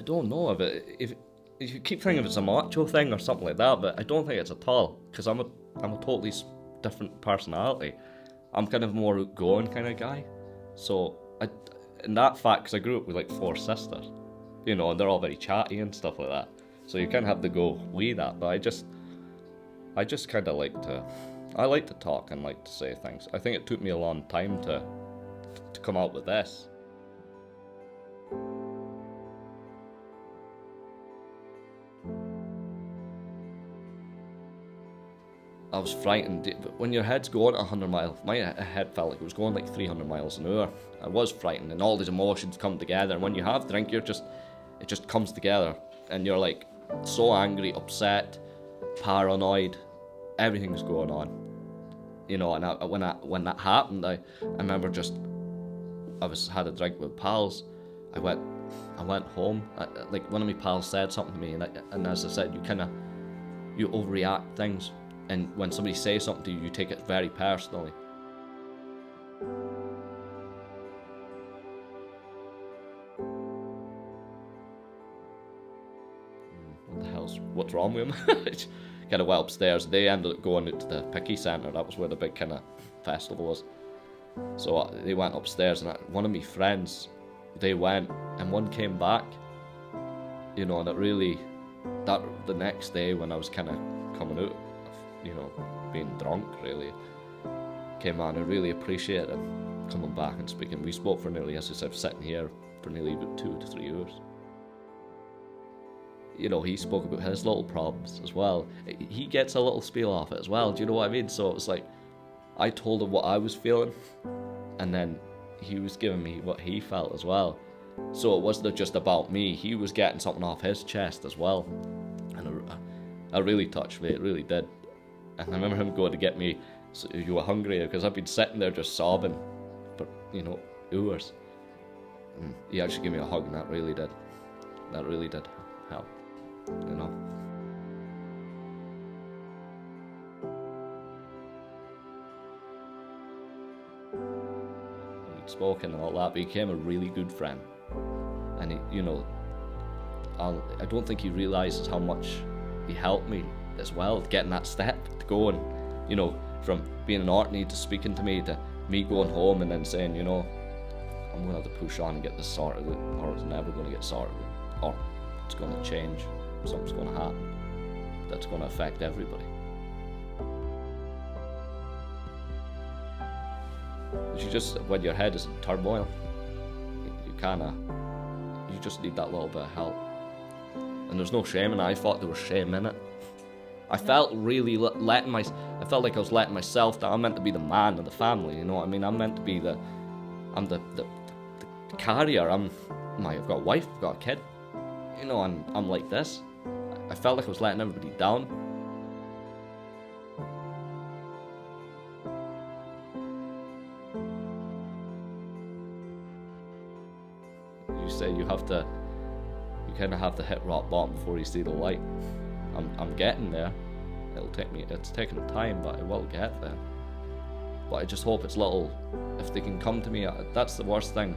I don't know if you keep thinking it's a macho thing or something like that, but I don't think it's at all, because I'm a totally different personality. I'm kind of more outgoing kind of guy. So in that fact, because I grew up with like 4 sisters, and they're all very chatty and stuff like that. So you kind of have to go with that. But I just kind of I like to talk and like to say things. I think it took me a long time to come out with this. I was frightened. When your head's going at 100 miles, my head felt like it was going like 300 miles an hour. I was frightened, and all these emotions come together. And when you have drink, it just comes together, and you're like so angry, upset, paranoid. Everything's going on, And when that happened, I remember had a drink with pals. I went home. Like one of my pals said something to me, and as I said, you overreact things. And when somebody says something to you, you take it very personally. What's wrong with him? Kind of went upstairs. They ended up going to the Picky Centre. That was where the big kind of festival was. So they went upstairs, and one of my friends, they went, and one came back. And the next day when I was kind of coming out, being drunk, really came on. I really appreciated him coming back and speaking. We spoke for nearly, as I said, sitting here for nearly about 2 to 3 hours. He spoke about his little problems as well. He gets a little spiel off it as well. Do you know what I mean? So it was like, I told him what I was feeling, and then he was giving me what he felt as well. So it wasn't just about me. He was getting something off his chest as well. And it really touched me. It really did. And I remember him going to get me, so you were hungry, because I've been sitting there just sobbing for, hours. And he actually gave me a hug, and that really did help, We'd spoken and all that, but he became a really good friend. And I don't think he realises how much he helped me as well, getting that step to go and, from being an Orkney to speaking to me, to me going home and then saying, I'm going to have to push on and get this sorted out, or it's never going to get sorted out, or it's going to change, something's going to happen that's going to affect everybody. When your head is in turmoil, you just need that little bit of help. And there's no shame, and I thought there was shame in it. I felt really I felt like I was letting myself down. I'm meant to be the man of the family, you know what I mean? I'm meant to be I'm the carrier. I've got a wife, I've got a kid, and I'm like this. I felt like I was letting everybody down. You say you kind of have to hit rock bottom before you see the light. I'm getting there. It's taking time, but I will get there. But I just hope it's if they can come to me. That's the worst thing.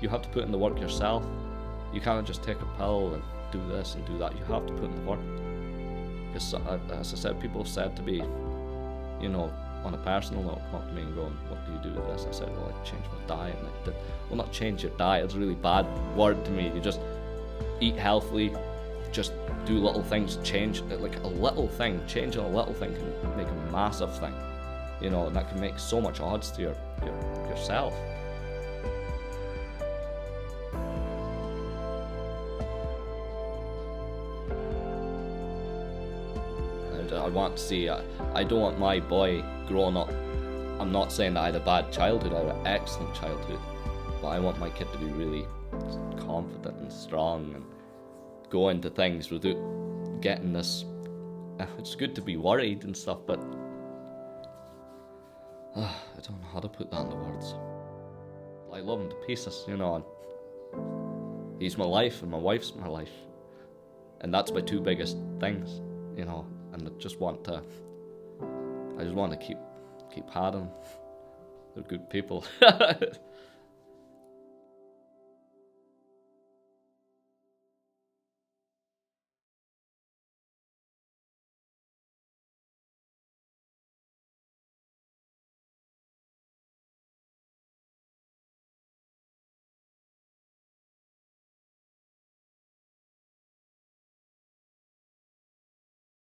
You have to put in the work yourself. You can't just take a pill and do this and do that. You have to put in the work. Because as I said, people have said to me, on a personal note, come up to me and go, what do you do with this? I said, well, I change my diet. And they did. Well, not change your diet. It's a really bad word to me. You just eat healthily. Just do little things, change, like a little thing, changing a little thing can make a massive thing, and that can make so much odds to yourself. And I want to see, I don't want my boy growing up, I'm not saying that I had a bad childhood, I had an excellent childhood, but I want my kid to be really confident and strong and go into things without getting this. It's good to be worried and stuff, but I don't know how to put that into words. I love him to pieces, and he's my life and my wife's my life, and that's my 2 biggest things, and I just want to keep having them. They're good people.